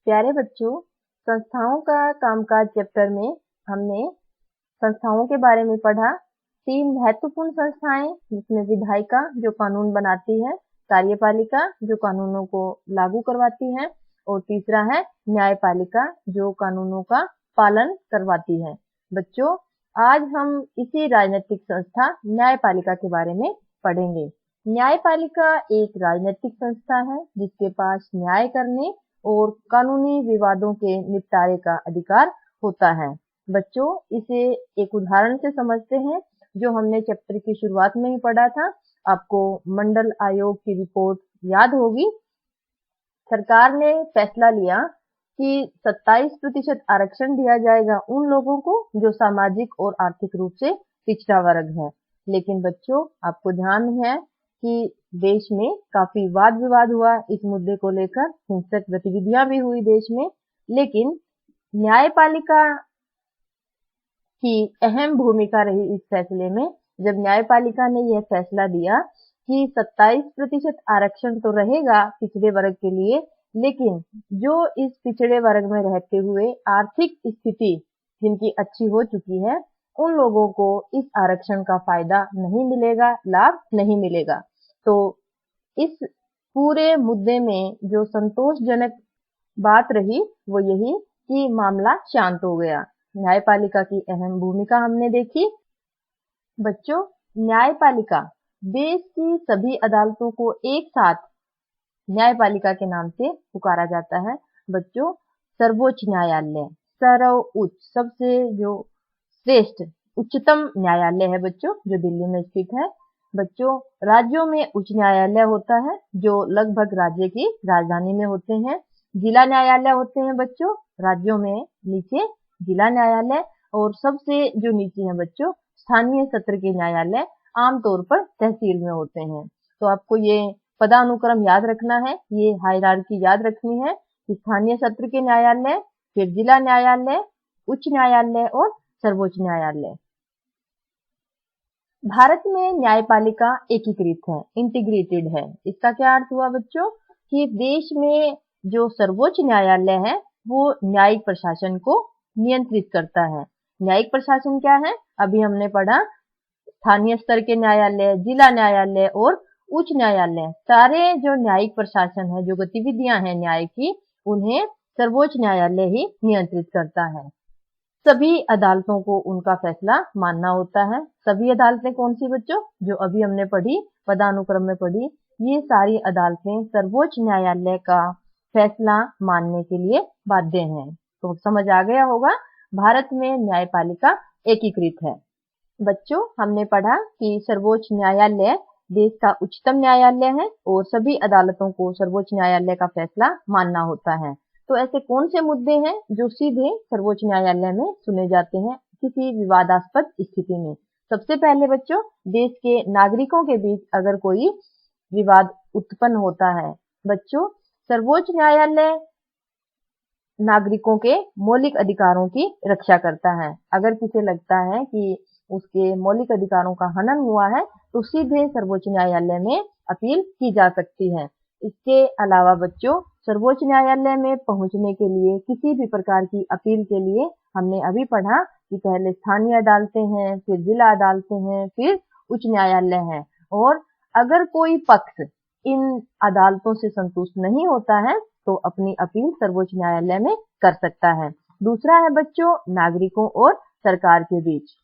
प्यारे बच्चों, संस्थाओं का कामकाज चैप्टर में हमने संस्थाओं के बारे में पढ़ा। 3 महत्वपूर्ण संस्थाएं जिसमें विधायिका जो कानून बनाती है, कार्यपालिका जो कानूनों को लागू करवाती है और तीसरा है न्यायपालिका जो कानूनों का पालन करवाती है। बच्चों, आज हम इसी राजनीतिक संस्था न्यायपालिका के बारे में पढ़ेंगे। न्यायपालिका एक राजनीतिक संस्था है जिसके पास न्याय करने और कानूनी विवादों के निपटारे का अधिकार होता है। बच्चों, इसे एक उदाहरण से समझते हैं जो हमने चैप्टर की शुरुआत में ही पढ़ा था। आपको मंडल आयोग की रिपोर्ट याद होगी। सरकार ने फैसला लिया कि 27% आरक्षण दिया जाएगा उन लोगों को जो सामाजिक और आर्थिक रूप से पिछड़ा वर्ग है। लेकिन बच्चों, आपको ध्यान है कि देश में काफी वाद विवाद हुआ इस मुद्दे को लेकर, हिंसक गतिविधियां भी हुई देश में। लेकिन न्यायपालिका की अहम भूमिका रही इस फैसले में। जब न्यायपालिका ने यह फैसला दिया कि 27% आरक्षण तो रहेगा पिछड़े वर्ग के लिए, लेकिन जो इस पिछड़े वर्ग में रहते हुए आर्थिक स्थिति जिनकी अच्छी हो चुकी है, उन लोगों को इस आरक्षण का फायदा नहीं मिलेगा, लाभ नहीं मिलेगा। तो इस पूरे मुद्दे में जो संतोषजनक बात रही वो यही कि मामला शांत हो गया। न्यायपालिका की अहम भूमिका हमने देखी। बच्चों, न्यायपालिका देश की सभी अदालतों को एक साथ न्यायपालिका के नाम से पुकारा जाता है। बच्चों, सर्वोच्च न्यायालय, सर्वोच्च, सबसे जो श्रेष्ठ उच्चतम न्यायालय है बच्चों, जो दिल्ली में स्थित है। बच्चों, राज्यों में उच्च न्यायालय होता है जो लगभग राज्य की राजधानी में होते हैं। जिला न्यायालय होते हैं बच्चों, राज्यों में नीचे जिला न्यायालय, और सबसे जो नीचे है बच्चों, स्थानीय सत्र के न्यायालय आमतौर पर तहसील में होते हैं। तो आपको ये पदानुक्रम याद रखना है, ये हायरार्की याद रखनी है कि स्थानीय सत्र के न्यायालय, फिर जिला न्यायालय, उच्च न्यायालय और सर्वोच्च न्यायालय। भारत में न्यायपालिका एकीकृत है, इंटीग्रेटेड है। इसका क्या अर्थ हुआ बच्चों कि देश में जो सर्वोच्च न्यायालय है वो न्यायिक प्रशासन को नियंत्रित करता है। न्यायिक प्रशासन क्या है? अभी हमने पढ़ा, स्थानीय स्तर के न्यायालय, जिला न्यायालय और उच्च न्यायालय, सारे जो न्यायिक प्रशासन है, जो गतिविधियां हैं न्याय की, उन्हें सर्वोच्च न्यायालय ही नियंत्रित करता है। सभी अदालतों को उनका फैसला मानना होता है। सभी अदालतें कौन सी बच्चों? जो अभी हमने पढ़ी, पदानुक्रम में पढ़ी, ये सारी अदालतें सर्वोच्च न्यायालय का फैसला मानने के लिए बाध्य हैं। तो समझ आ गया होगा, भारत में न्यायपालिका एकीकृत है। बच्चों, हमने पढ़ा कि सर्वोच्च न्यायालय देश का उच्चतम न्यायालय है और सभी अदालतों को सर्वोच्च न्यायालय का फैसला मानना होता है। तो ऐसे कौन से मुद्दे हैं जो सीधे सर्वोच्च न्यायालय में सुने जाते हैं किसी विवादास्पद स्थिति में? सबसे पहले बच्चों, देश के नागरिकों के बीच अगर कोई विवाद उत्पन्न होता है। बच्चों, सर्वोच्च न्यायालय नागरिकों के मौलिक अधिकारों की रक्षा करता है। अगर किसे लगता है कि उसके मौलिक अधिकारों का हनन हुआ है तो सीधे सर्वोच्च न्यायालय में अपील की जा सकती है। इसके अलावा बच्चों, सर्वोच्च न्यायालय में पहुंचने के लिए किसी भी प्रकार की अपील के लिए हमने अभी पढ़ा कि पहले स्थानीय अदालतें हैं, फिर जिला अदालतें हैं, फिर उच्च न्यायालय है। और अगर कोई पक्ष इन अदालतों से संतुष्ट नहीं होता है तो अपनी अपील सर्वोच्च न्यायालय में कर सकता है। दूसरा है बच्चों, नागरिकों और सरकार के बीच।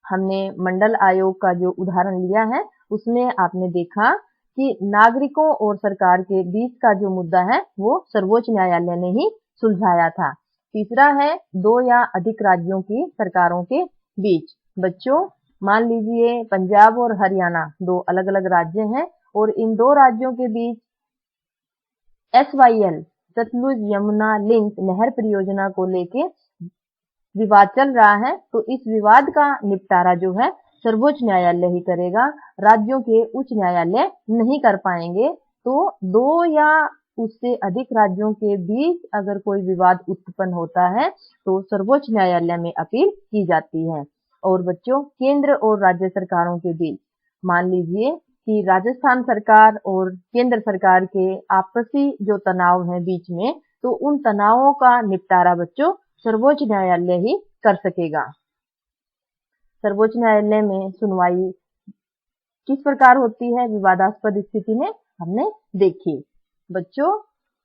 हमने मंडल आयोग का जो उदाहरण लिया है उसमें आपने देखा कि नागरिकों और सरकार के बीच का जो मुद्दा है वो सर्वोच्च न्यायालय ने ही सुलझाया था। तीसरा है 2 या अधिक राज्यों की सरकारों के बीच। बच्चों, मान लीजिए पंजाब और हरियाणा 2 अलग अलग राज्य हैं और इन 2 राज्यों के बीच SYL, सतलुज यमुना लिंक नहर परियोजना को लेके विवाद चल रहा है। तो इस विवाद का निपटारा जो है सर्वोच्च न्यायालय ही करेगा, राज्यों के उच्च न्यायालय नहीं कर पाएंगे। तो 2 या उससे अधिक राज्यों के बीच अगर कोई विवाद उत्पन्न होता है तो सर्वोच्च न्यायालय में अपील की जाती है। और बच्चों, केंद्र और राज्य सरकारों के बीच, मान लीजिए कि राजस्थान सरकार और केंद्र सरकार के आपसी जो तनाव है बीच में, तो उन तनावों का निपटारा बच्चों सर्वोच्च न्यायालय ही कर सकेगा। सर्वोच्च न्यायालय में सुनवाई किस प्रकार होती है विवादास्पद स्थिति में हमने देखी। बच्चों,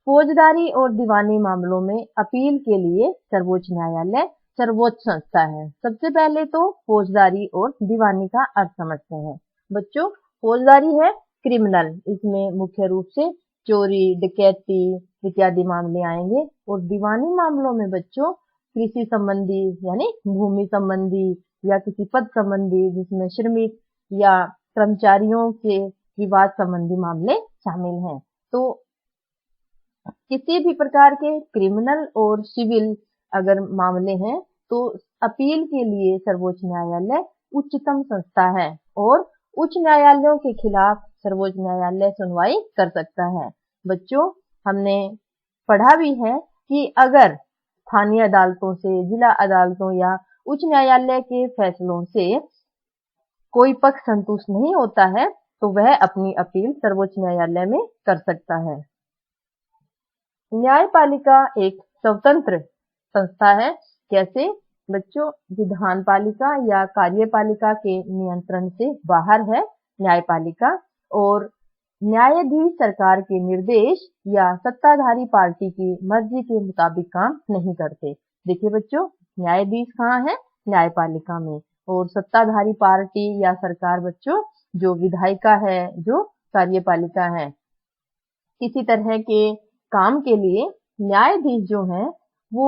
फौजदारी और दीवानी मामलों में अपील के लिए सर्वोच्च न्यायालय सर्वोच्च संस्था है। सबसे पहले तो फौजदारी और दीवानी का अर्थ समझते हैं। बच्चों, फौजदारी है क्रिमिनल, इसमें मुख्य रूप से चोरी, डकैती इत्यादि मामले आएंगे। और दीवानी मामलों में बच्चों कृषि संबंधी यानी भूमि संबंधी या किसी पद संबंधी, जिसमें श्रमिक या कर्मचारियों के विवाद संबंधी मामले शामिल हैं। तो किसी भी प्रकार के क्रिमिनल और सिविल अगर मामले हैं तो अपील के लिए सर्वोच्च न्यायालय उच्चतम संस्था है और उच्च न्यायालयों के खिलाफ सर्वोच्च न्यायालय सुनवाई कर सकता है। बच्चों, हमने पढ़ा भी है कि अगर स्थानीय अदालतों से, जिला अदालतों या उच्च न्यायालय के फैसलों से कोई पक्ष संतुष्ट नहीं होता है तो वह अपनी अपील सर्वोच्च न्यायालय में कर सकता है। न्यायपालिका एक स्वतंत्र संस्था है। कैसे? बच्चों, विधानपालिका या कार्यपालिका के नियंत्रण से बाहर है न्यायपालिका, और न्यायाधीश सरकार के निर्देश या सत्ताधारी पार्टी की मर्जी के मुताबिक काम नहीं करते। देखिए बच्चों, न्यायाधीश कहाँ है? न्यायपालिका में। और सत्ताधारी पार्टी या सरकार बच्चों जो विधायिका है, जो कार्यपालिका है। किसी तरह के काम के लिए न्यायाधीश जो है वो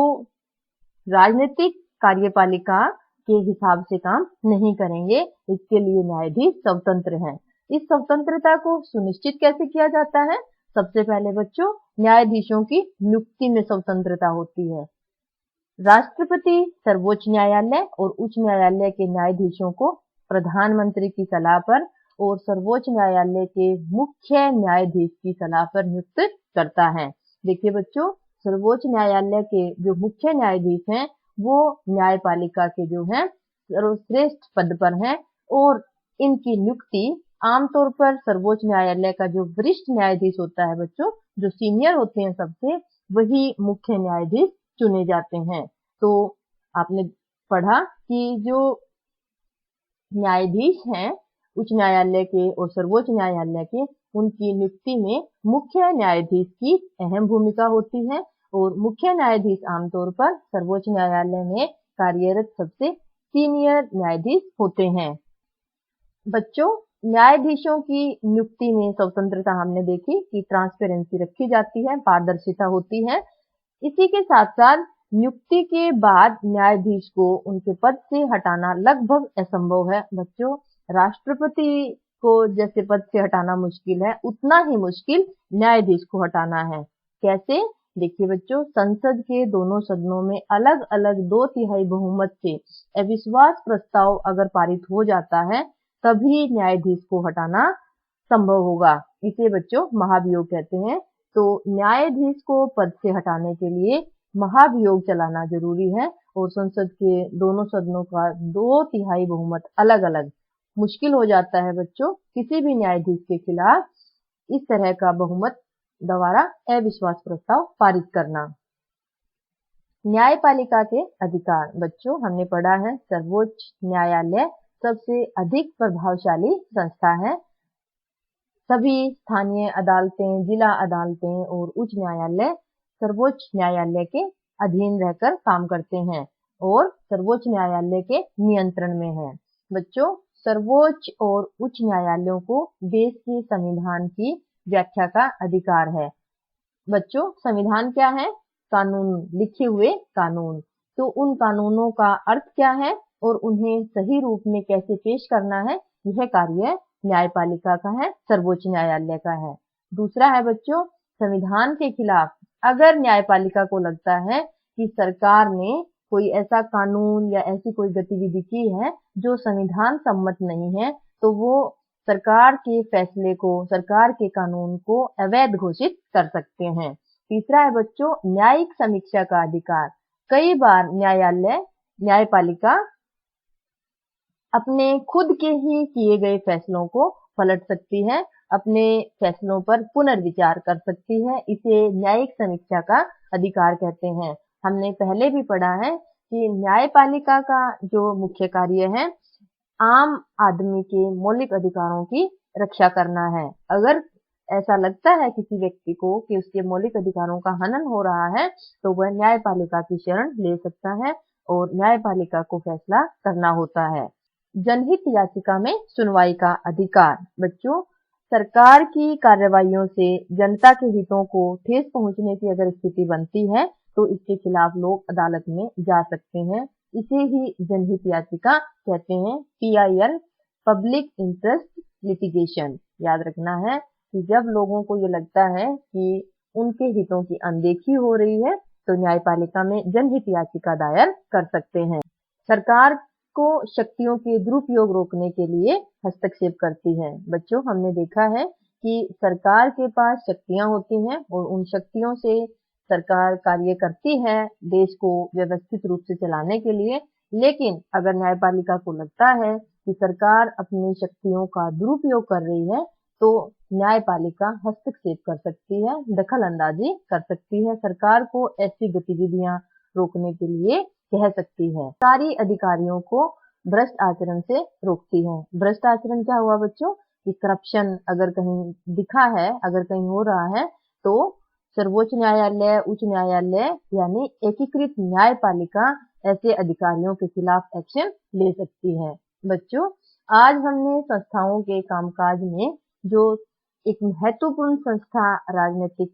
राजनीतिक कार्यपालिका के हिसाब से काम नहीं करेंगे। इसके लिए न्यायाधीश स्वतंत्र हैं। इस स्वतंत्रता को सुनिश्चित कैसे किया जाता है? सबसे पहले बच्चों, न्यायाधीशों की नियुक्ति में स्वतंत्रता होती है। राष्ट्रपति, सर्वोच्च न्यायालय और उच्च न्यायालय के न्यायाधीशों को प्रधानमंत्री की सलाह पर और सर्वोच्च न्यायालय के मुख्य न्यायाधीश की सलाह पर नियुक्त करता है। देखिए बच्चों, सर्वोच्च न्यायालय के जो मुख्य न्यायाधीश हैं वो न्यायपालिका के जो हैं सर्वश्रेष्ठ पद पर हैं और इनकी नियुक्ति आमतौर पर सर्वोच्च न्यायालय का जो वरिष्ठ न्यायाधीश होता है बच्चों, जो सीनियर होते हैं सबसे, वही मुख्य न्यायाधीश चुने जाते हैं। तो आपने पढ़ा कि जो न्यायाधीश हैं उच्च न्यायालय के और सर्वोच्च न्यायालय के, उनकी नियुक्ति में मुख्य न्यायाधीश की अहम भूमिका होती है और मुख्य न्यायाधीश आमतौर पर सर्वोच्च न्यायालय में कार्यरत सबसे सीनियर न्यायाधीश होते हैं। बच्चों, न्यायाधीशों की नियुक्ति में स्वतंत्रता हमने देखी कि ट्रांसपेरेंसी रखी जाती है, पारदर्शिता होती है। इसी के साथ साथ नियुक्ति के बाद न्यायाधीश को उनके पद से हटाना लगभग असंभव है। बच्चों, राष्ट्रपति को जैसे पद से हटाना मुश्किल है, उतना ही मुश्किल न्यायाधीश को हटाना है। कैसे? देखिए बच्चों, संसद के दोनों सदनों में अलग अलग 2/3 बहुमत से अविश्वास प्रस्ताव अगर पारित हो जाता है तभी न्यायाधीश को हटाना संभव होगा। इसे बच्चों महाभियोग कहते हैं। तो न्यायाधीश को पद से हटाने के लिए महाभियोग चलाना जरूरी है और संसद के दोनों सदनों का 2/3 बहुमत अलग अलग मुश्किल हो जाता है बच्चों किसी भी न्यायाधीश के खिलाफ इस तरह का बहुमत द्वारा अविश्वास प्रस्ताव पारित करना। न्यायपालिका के अधिकार बच्चों हमने पढ़ा है, सर्वोच्च न्यायालय सबसे अधिक प्रभावशाली संस्था है। सभी स्थानीय अदालतें, जिला अदालतें और उच्च न्यायालय सर्वोच्च न्यायालय के अधीन रहकर काम करते हैं और सर्वोच्च न्यायालय के नियंत्रण में है। बच्चों, सर्वोच्च और उच्च न्यायालयों को देश के संविधान की व्याख्या का अधिकार है। बच्चों, संविधान क्या है? कानून, लिखे हुए कानून। तो उन कानूनों का अर्थ क्या है और उन्हें सही रूप में कैसे पेश करना है, यह कार्य न्यायपालिका का है, सर्वोच्च न्यायालय का है। दूसरा है बच्चों, संविधान के खिलाफ अगर न्यायपालिका को लगता है कि सरकार ने कोई ऐसा कानून या ऐसी कोई गतिविधि की है जो संविधान सम्मत नहीं है, तो वो सरकार के फैसले को, सरकार के कानून को अवैध घोषित कर सकते हैं। तीसरा है बच्चों, न्यायिक समीक्षा का अधिकार। कई बार न्यायपालिका अपने खुद के ही किए गए फैसलों को पलट सकती है अपने फैसलों पर पुनर्विचार कर सकती है। इसे न्यायिक समीक्षा का अधिकार कहते हैं। हमने पहले भी पढ़ा है कि न्यायपालिका का जो मुख्य कार्य है, आम आदमी के मौलिक अधिकारों की रक्षा करना है। अगर ऐसा लगता है किसी व्यक्ति को कि उसके मौलिक अधिकारों का हनन हो रहा है, तो वह न्यायपालिका की शरण ले सकता है और न्यायपालिका को फैसला करना होता है। जनहित याचिका में सुनवाई का अधिकार। बच्चों, सरकार की कार्रवाइयों से जनता के हितों को ठेस पहुंचने की अगर स्थिति बनती है, तो इसके खिलाफ लोग अदालत में जा सकते हैं। इसे ही जनहित याचिका कहते हैं। PIL, public interest litigation. याद रखना है कि जब लोगों को ये लगता है कि उनके हितों की अनदेखी हो रही है, तो न्यायपालिका में जनहित याचिका दायर कर सकते हैं। सरकार को शक्तियों के दुरुपयोग रोकने के लिए हस्तक्षेप करती है। बच्चों, हमने देखा है कि सरकार के पास शक्तियां होती हैं और उन शक्तियों से सरकार कार्य करती है देश को व्यवस्थित रूप से चलाने के लिए। लेकिन अगर न्यायपालिका को लगता है कि सरकार अपनी शक्तियों का दुरुपयोग कर रही है, तो न्यायपालिका हस्तक्षेप कर सकती है, दखल अंदाजी कर सकती है, सरकार को ऐसी गतिविधियां रोकने के लिए कह सकती है। सरकारी अधिकारियों को भ्रष्ट आचरण से रोकती है। भ्रष्ट आचरण क्या हुआ बच्चों? कि करप्शन अगर कहीं दिखा है, अगर कहीं हो रहा है, तो सर्वोच्च न्यायालय, उच्च न्यायालय यानी एकीकृत न्यायपालिका ऐसे अधिकारियों के खिलाफ एक्शन ले सकती है। बच्चों, आज हमने संस्थाओं के कामकाज में जो एक महत्वपूर्ण संस्था, राजनीतिक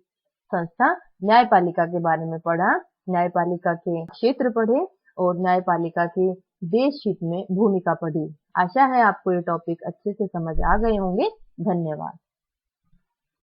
संस्था न्यायपालिका के बारे में पढ़ा, न्यायपालिका के क्षेत्र पढ़े और न्यायपालिका के देश हित में भूमिका पढ़ी। आशा है आपको ये टॉपिक अच्छे से समझ आ गए होंगे। धन्यवाद।